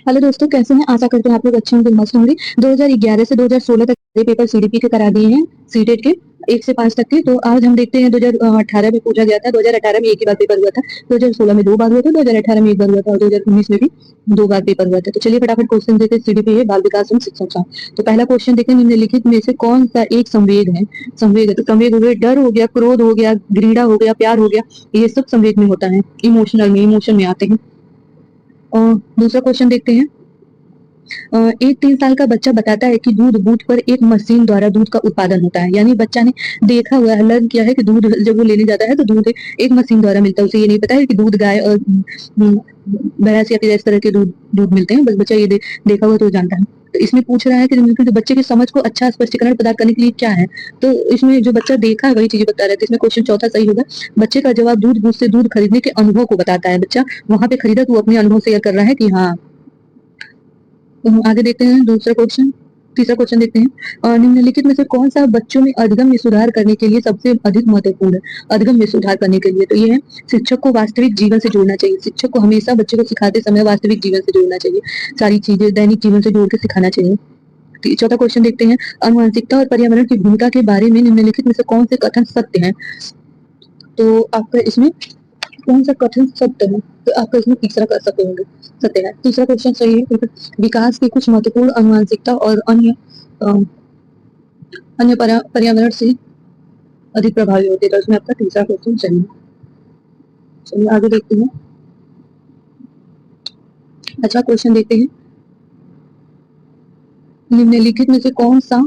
Hello दोस्तों, कैसे हैं? आशा करते हैं आप लोग अच्छे होंगे, मस्त होंगे। 2011 से 2016 तक के पेपर सीडीपी के करा दिए हैं, सीटेट के 1 से 5 तक के। तो आज हम देखते हैं 2018 में पूछा गया था, 2018 में एक ही बार पेपर हुआ था, 2016 में 2 बार हुआ था, 2018 में 1 बार हुआ था और 2019 में भी 2 बार पेपर हुआ था। तो चलिए फटाफट क्वेश्चन देखते हैं। सीडीपी है बाल विकास एवं शिक्षा का। तो पहला क्वेश्चन देखते हैं, निम्नलिखित में से कौन सा एक संवेग है? संवेग है तो संवेग हो गया, डर हो गया, क्रोध हो गया, घृणा हो गया, प्यार हो गया, ये सब संवेग में होता है, इमोशनल में, इमोशन में आते हैं। और दूसरा क्वेश्चन देखते हैं। एक 3 साल का बच्चा बताता है कि दूध बूथ पर एक मशीन द्वारा दूध का उत्पादन होता है। यानी बच्चा ने देखा हुआ है, लर्न किया है कि दूध जब वो लेने जाता है तो दूध एक मशीन द्वारा मिलता है। उसे ये नहीं पता है कि दूध गाय और भैंस या फिर इस तरह के दूध दूध मिलते हैं, बस बच्चा ये देखा हुआ तो जानता है। तो इसमें पूछ रहा है कि बच्चे की समझ को अच्छा स्पष्टीकरण प्रदान करने के लिए क्या है। तो इसमें जो बच्चा देखा है वही चीजें बता रहे थे। इसमें क्वेश्चन चौथा सही होगा। बच्चे का जवाब दूध बूथ से दूध खरीदने के अनुभव को बताता है। बच्चा वहां पे खरीदा तो वो अपने अनुभव शेयर कर रहा है कि हाँ। तो हम आगे देखते हैं दूसरा क्वेश्चन। तीसरा क्वेश्चन देखते हैं, निम्नलिखित में से कौन सा बच्चों में अधिगम में सुधार करने के लिए सबसे अधिक महत्वपूर्ण है? अधिगम में सुधार करने के लिए तो ये है, शिक्षक को वास्तविक जीवन से जोड़ना चाहिए। शिक्षक को हमेशा बच्चे को सिखाते समय वास्तविक जीवन से जोड़ना चाहिए, सारी चीजें दैनिक जीवन से जोड़ के सिखाना चाहिए। चौथा क्वेश्चन देखते हैं, आनुवंशिकता और पर्यावरण की भूमिका के बारे में निम्नलिखित में से कौन से कथन सत्य हैं? तो आपका इसमें कौन सा कथन सत्य है? तो आपका इसमें तीसरा कर सकते होंगे सत्य है। तीसरा क्वेश्चन सही है, क्योंकि विकास के कुछ महत्वपूर्ण आनुवंशिकता और अन्य पर्यावरण से अधिक प्रभावी होते हैं। तो इसमें आपका तीसरा क्वेश्चन सही है। चलिए आगे देखते हैं। अच्छा क्वेश्चन देखते हैं, निम्नलिखित में से कौन सा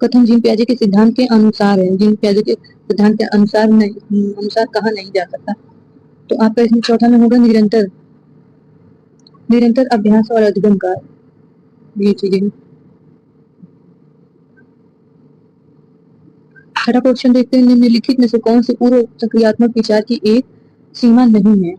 कथन जीन पियाजे के सिद्धांत के अनुसार है? जीन पियाजे के सिद्धांत के अनुसार नहीं, अनुसार कहा नहीं जा सकता। तो आपका इसमें चौथा में होगा निरंतर निरंतर अभ्यास और अधिगम का, ये चीजें। छठा क्वेश्चन देखते हैं, निम्नलिखित में से कौन से पूर्व सक्रियात्मक विचार की एक सीमा नहीं है?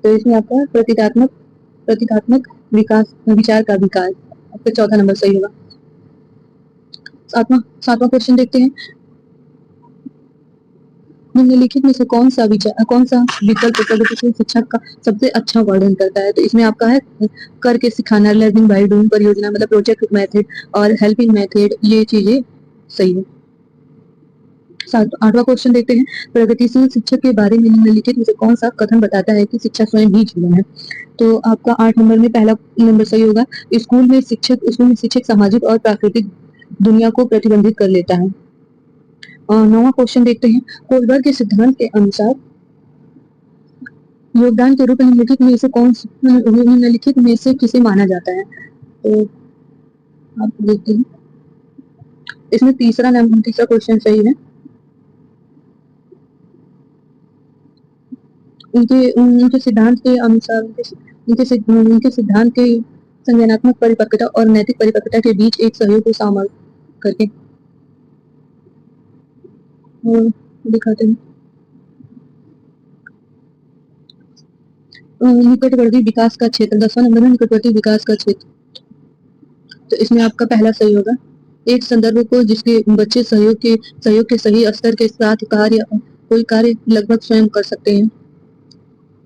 तो इसमें आपका प्रतीकात्मक विकास, विचार का विकास, आपका चौथा नंबर सही होगा। सातवां क्वेश्चन देखते हैं, निम्नलिखित में से कौन सा विकल्प प्रगतिशील शिक्षा का सबसे अच्छा वर्णन करता है? तो इसमें आपका है करके सिखाना, लर्निंग बाय डूइंग परियोजना, मतलब प्रोजेक्ट मेथड और हेल्पिंग मेथड, ये चीजें सही है। आठवां क्वेश्चन देखते हैं, प्रगतिशील शिक्षक के बारे में निम्नलिखित में से कौन सा कथन बताता है कि शिक्षा स्वयं ही जीवन है? तो आपका 8 नंबर में पहला नंबर सही होगा। स्कूल में शिक्षक सामाजिक और प्राकृतिक दुनिया को प्रतिबंधित कर लेता है। 9वां क्वेश्चन देखते हैं, कोलबर्ग के सिद्धांत के अनुसार योगदान के रूप में निम्नलिखित में से किसे माना जाता है? तो आप देखते हैं, इसमें तीसरा क्वेश्चन सही है। उनके सिद्धांत के अनुसार उनके सिद्धांत के संज्ञानात्मक परिपक्वता और नैतिक परिपक्वता के बीच एक सहयोग को शामिल करके दिखाते हैं। निकटवर्ती विकास का क्षेत्र, 10वां नंबर में निकटवर्ती विकास का क्षेत्र। तो इसमें आपका पहला सही होगा। एक संदर्भ को जिसके बच्चे सहयोग के सही स्तर के साथ कोई कार्य लगभग स्वयं कर सकते हैं।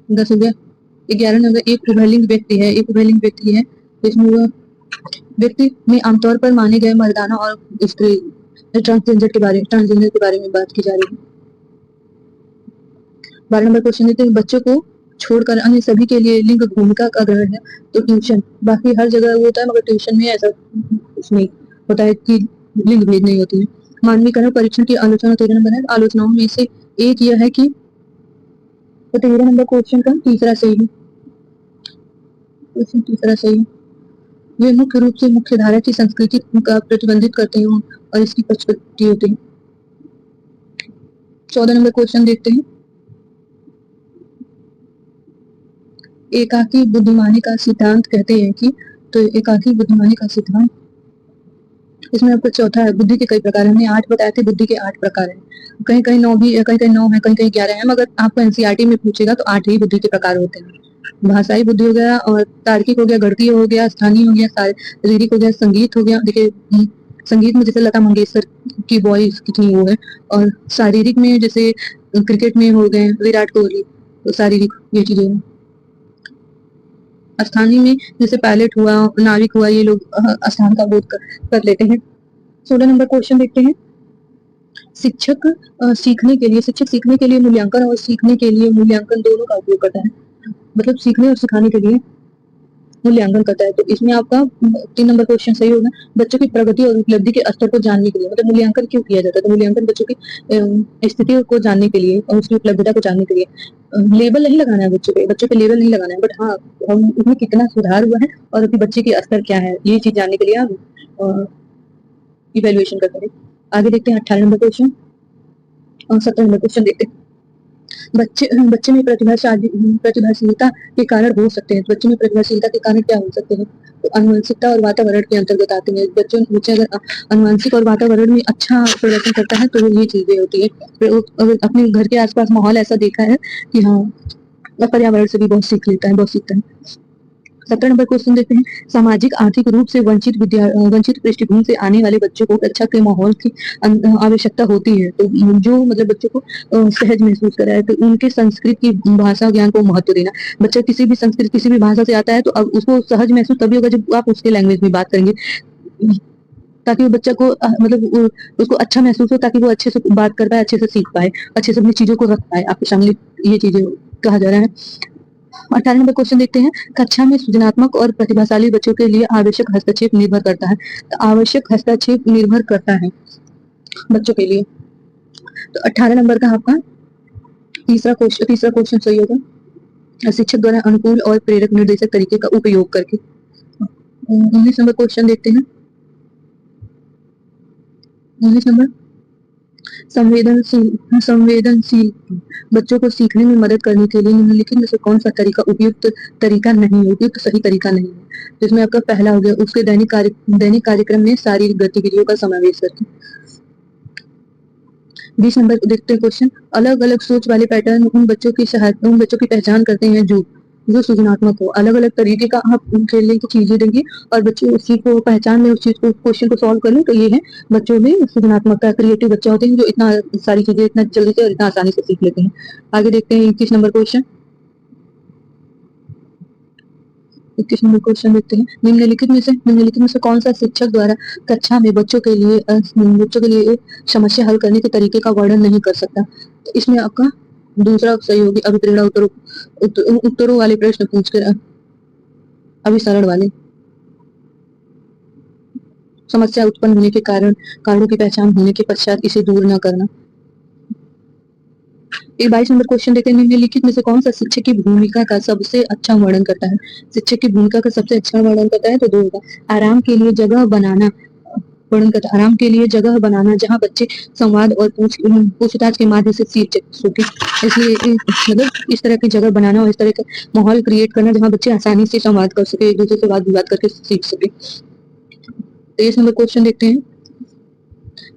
10 हो गया। 11 नंबर, एक उभयलिंग व्यक्ति है। इसमें वह व्यक्ति में आमतौर पर माने गए मर्दाना और स्त्री ट्रांसजेंडर के बारे में बात की जा रही है। 12 नंबर क्वेश्चन देते हैं, बच्चों को छोड़कर अन्य सभी के लिए लिंग भूमिका का ग्रहण है। तो ट्यूशन, बाकी हर जगह वो होता है, मगर ट्यूशन में ऐसा कुछ नहीं होता है कि लिंग भेद नहीं होती है। मानवीकरण परीक्षण की आलोचना 13 नंबर है। आलोचनाओं में से एक यह है कि, तो 13 नंबर क्वेश्चन का तीसरा सही है। तीसरा सही है। वे मुख्य रूप से मुख्य धारा की संस्कृति का प्रतिबंधित करते हैं और इसकी पक्षपाती होते हैं। 14 नंबर क्वेश्चन देखते हैं, एकाकी बुद्धिमानी का सिद्धांत कहते हैं कि, तो एकाकी बुद्धिमानी का सिद्धांत, इसमें आपका चौथा है, बुद्धि के कई प्रकार हैं। हमने 8 बताए थे, बुद्धि के 8 प्रकार हैं। कहीं कहीं 9 भी, कहीं कहीं 9 है, कहीं कहीं 11 है, मगर आपको एनसीईआरटी में पूछेगा तो 8 ही बुद्धि के प्रकार होते हैं। भाषाई बुद्धि हो गया, और तार्किक हो गया, गणितीय हो गया, स्थानीय हो गया, शारीरिक हो गया, संगीत हो गया। देखिए संगीत में जैसे लता मंगेशकर की वॉइस कितनी वो है, और शारीरिक में जैसे क्रिकेट में हो गए विराट कोहली, तो शारीरिक ये चीजें। स्थानीय में जैसे पायलट हुआ, नाविक हुआ, ये लोग स्थान का बोध कर लेते हैं। 16 नंबर क्वेश्चन देखते हैं। शिक्षक सीखने के लिए, शिक्षक सीखने के लिए मूल्यांकन और सीखने के लिए मूल्यांकन दोनों का उपयोग करता है, मतलब सीखने और सिखाने के लिए मूल्यांकन करता है। तो इसमें आपका 3 नंबर क्वेश्चन सही होगा। बच्चों की प्रगति और उपलब्धि के स्तर को जानने के लिए, मतलब मूल्यांकन क्यों किया जाता है, तो मूल्यांकन बच्चों की स्थिति को जानने के लिए और उसकी उपलब्धता को जानने के लिए। लेबल नहीं लगाना है बच्चों पे लेबल नहीं लगाना है, बट हाँ हम उसमें कितना सुधार हुआ है और अभी बच्चे की स्तर क्या है, ये चीज जानने के लिए आप इवेल्युएशन करते हैं। आगे देखते हैं 18 नंबर क्वेश्चन और 17 नंबर क्वेश्चन देखते हैं। बच्चे में प्रतिभाशीलता के कारण हो सकते हैं, बच्चे में प्रतिभाशीलता के कारण क्या हो सकते हैं, तो आनुवंशिकता और वातावरण के अंतर्गत आते हैं। बच्चे अगर आनुवंशिक और वातावरण में अच्छा प्रदर्शन करता है तो ये चीजें होती है। फिर अगर अपने घर के आसपास माहौल ऐसा देखा है कि हाँ पर्यावरण से भी बहुत सीख लेता है, बहुत सीखता है। 17 नंबर क्वेश्चन देखते हैं। सामाजिक आर्थिक रूप से वंचित पृष्ठभूमि से आने वाले बच्चों को कक्षा के माहौल की आवश्यकता होती है, तो जो मतलब बच्चों को सहज महसूस कराए, तो उनके संस्कृत की भाषा ज्ञान को महत्व देना। बच्चा किसी भी संस्कृत किसी भी भाषा से आता है तो अब उसको सहज महसूस तभी होगा जब आप उसके लैंग्वेज में बात करेंगे, ताकि वो बच्चा को उसको अच्छा महसूस हो, ताकि वो अच्छे से बात कर पाए, अच्छे से सीख पाए, अच्छे से अपनी चीजों को रख पाए आपके सामने, ये चीजें कहा जा रहा है। 18 नंबर क्वेश्चन देखते हैं। कक्षा में सृजनात्मक और प्रतिभाशाली बच्चों के लिए आवश्यक हस्तक्षेप निर्भर करता है, तो आवश्यक हस्तक्षेप निर्भर करता है बच्चों के लिए। तो 18 नंबर का आपका तीसरा क्वेश्चन सही होगा, शिक्षक द्वारा अनुकूल और प्रेरक निर्देशक तरीके का उपयोग करके। 19 नंबर क्वेश्चन देखते हैं। 19 नंबर, संवेदनशील बच्चों को सीखने में मदद करने के लिए निम्नलिखित में से कौन सा तरीका उपयुक्त तरीका नहीं है, उपयुक्त सही तरीका नहीं है। जिसमें आपका पहला हो गया, उसके दैनिक कार्यक्रम में शारीरिक गतिविधियों का समावेश करके। 20 नंबर देखते हैं क्वेश्चन। अलग अलग सोच वाले पैटर्न उन बच्चों की पहचान करते हैं जो सृजनात्मक हो। अलग अलग तरीके का आप खेलने की चीजें देंगे और बच्चे उस चीज को पहचान में, उस चीज को, क्वेश्चन को सॉल्व कर लें, तो ये है बच्चों में सृजनात्मकता। क्रिएटिव बच्चे होते हैं जो इतना सारी चीजें इतना जल्दी से और इतना आसानी से सीख लेते हैं। आगे देखते हैं 21 नंबर क्वेश्चन। 21 नंबर क्वेश्चन देखते हैं। निम्नलिखित में से कौन सा शिक्षक द्वारा कक्षा में बच्चों के लिए समस्या हल करने के तरीके का वर्णन नहीं कर सकता, तो इसमें आपका दूसरा सही होगी, अभिप्रेरणा उत्तरों वाले प्रश्न पूछ कर अभिसरण वाले, समस्या उत्पन्न होने के कारणों की पहचान होने के पश्चात इसे दूर न करना। 22 नंबर क्वेश्चन देखते हैं। निम्नलिखित में से कौन सा शिक्षक की भूमिका का सबसे अच्छा वर्णन करता है, शिक्षक की भूमिका का सबसे अच्छा वर्णन करता है, तो दो होगा। आराम के लिए जगह बनाना वर्णन करता है, आराम के लिए जगह बनाना जहाँ बच्चे संवाद और पूछताछ के माध्यम से सीख सके, इसलिए मतलब इस तरह की जगह बनाना और इस तरह का माहौल क्रिएट करना जहाँ बच्चे आसानी से संवाद कर सके, एक दूसरे से वाद विवाद करके सीख सके। 23 नंबर क्वेश्चन देखते हैं।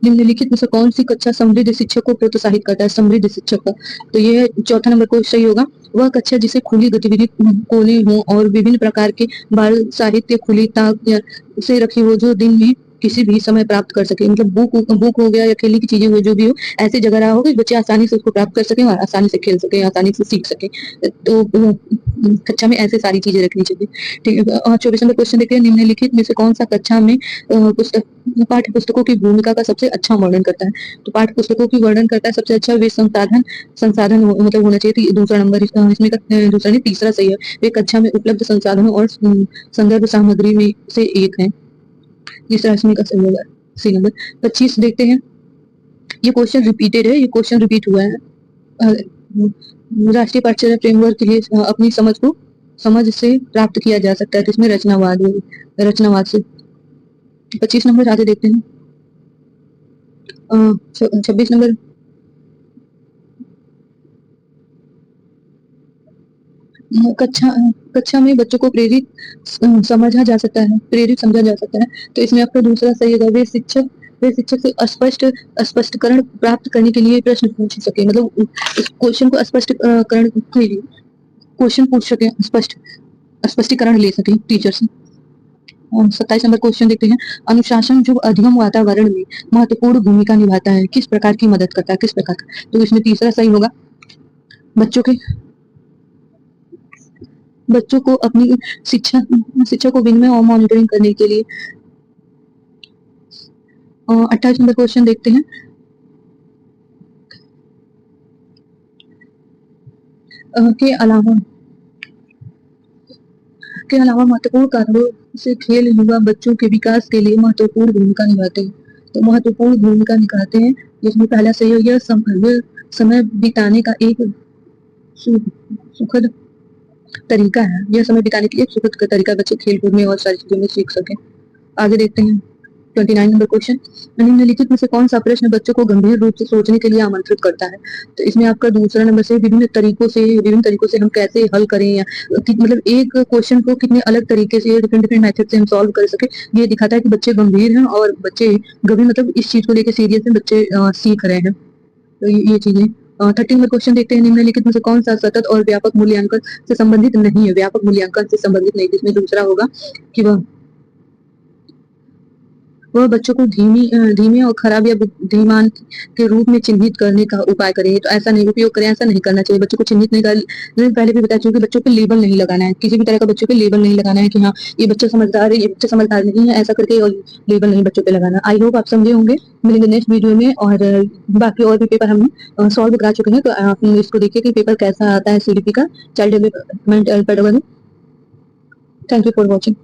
निम्नलिखित में से कौन सी कक्षा समृद्ध शिक्षक को प्रोत्साहित करता है, समृद्ध शिक्षक का, तो ये चौथा नंबर को सही होगा। वह कक्षा जिसे खुली गतिविधि खोली हो और विभिन्न प्रकार के बाल साहित्य खुली ताक से रखी हो, जो दिन में किसी भी समय प्राप्त कर सके, मतलब बुक हो गया या खेलने की चीजें हो, जो भी हो, ऐसी जगह रहा हो कि बच्चे आसानी से उसको प्राप्त कर सके और आसानी से खेल सके, आसानी से सीख सके, तो कक्षा में ऐसे सारी चीजें रखनी चाहिए। ठीक है। और 24 नंबर क्वेश्चन देखते हैं। निम्नलिखित में से कौन सा कक्षा में पाठ्य पुस्तकों की भूमिका का सबसे अच्छा वर्णन करता है, तो पाठ्य पुस्तकों की वर्णन करता है सबसे अच्छा वे संसाधन मतलब होना चाहिए। दूसरा नंबर इसमें दूसरा नहीं तीसरा सही है, वे कक्षा में उपलब्ध संसाधनों और संदर्भ सामग्री में से एक है। तीसरा इसमें का सही होगा, सी नंबर। 25 देखते हैं। ये क्वेश्चन रिपीटेड है, ये क्वेश्चन रिपीट हुआ है। राष्ट्रीय पाठ्यचर्या फ्रेमवर्क के लिए अपनी समझ से प्राप्त किया जा सकता है, तो इसमें रचनावाद से। 25 नंबर आगे देखते हैं। 26 नंबर, कक्षा में बच्चों को प्रेरित समझा जा सकता है, प्रेरित समझा जा सकता है, तो इसमें आपका दूसरा सही होगा। वे शिक्षक से स्पष्टीकरण प्राप्त करने के लिए प्रश्न पूछ सके, मतलब इस क्वेश्चन को स्पष्टीकरण के लिए क्वेश्चन पूछ सके, स्पष्टीकरण ले सके टीचर से। 27 नंबर क्वेश्चन देखते हैं। अनुशासन जो अधिगम वातावरण में महत्वपूर्ण भूमिका निभाता है, किस प्रकार की मदद करता है, किस प्रकार का, तो इसमें तीसरा सही होगा। बच्चों को अपनी शिक्षा शिक्षा को विनिमय और मॉनिटरिंग करने के लिए 28 नंबर क्वेश्चन देखते हैं। के अलावा महत्वपूर्ण कारणों से खेल युवा बच्चों के विकास के लिए महत्वपूर्ण भूमिका निभाते हैं। तो महत्वपूर्ण भूमिका निभाते हैं, जिसमें पहला सही है, यह समय बिताने का एक सुखद तरीका है। यह समय बिताने के लिए एक सुखद तरीका, बच्चे खेल कूद में और सारी चीजों में सीख सके। आगे देखते हैं 29 नंबर क्वेश्चन, निम्नलिखित में से कौन सा प्रश्न बच्चों को गंभीर रूप से सोचने के लिए आमंत्रित करता है? तो इसमें आपका दूसरा नंबर से विभिन्न तरीकों से हम कैसे हल करें, या मतलब एक क्वेश्चन को कितने अलग तरीके से, डिफरेंट डिफरेंट मेथड से हम सॉल्व कर सके, ये दिखाता है कि बच्चे गंभीर हैं और बच्चे गंभीर मतलब इस चीज को लेकर सीरियस हैं, बच्चे सीख रहे हैं। तो ये चीजें 13 नंबर क्वेश्चन देखते हैं, निम्नलिखित में से कौन सा सतत और व्यापक मूल्यांकन से संबंधित नहीं है? व्यापक मूल्यांकन से संबंधित नहीं, जिसमें दूसरा होगा कि वह बच्चों को धीमे और खराब या बुद्धिमान के रूप में चिन्हित करने का उपाय करें। तो ऐसा नहीं उपयोग करें, ऐसा नहीं करना चाहिए। बच्चों को चिन्हित नहीं कर, मैंने पहले भी बताया कि बच्चों पे लेबल नहीं लगाना है, किसी भी तरह का बच्चों पे लेबल नहीं लगाना है कि हाँ ये बच्चा समझदार है, ये बच्चा समझदार नहीं है, ऐसा करके लेबल नहीं बच्चों पे लगाना। आई होप आप समझे होंगे। मिलेंगे नेक्स्ट वीडियो में, और बाकी और भी पेपर हम सॉल्व करा चुके हैं, तो आप इसको देखिए कि पेपर कैसा आता है CDP का, child development pedagogy. Thank you for watching.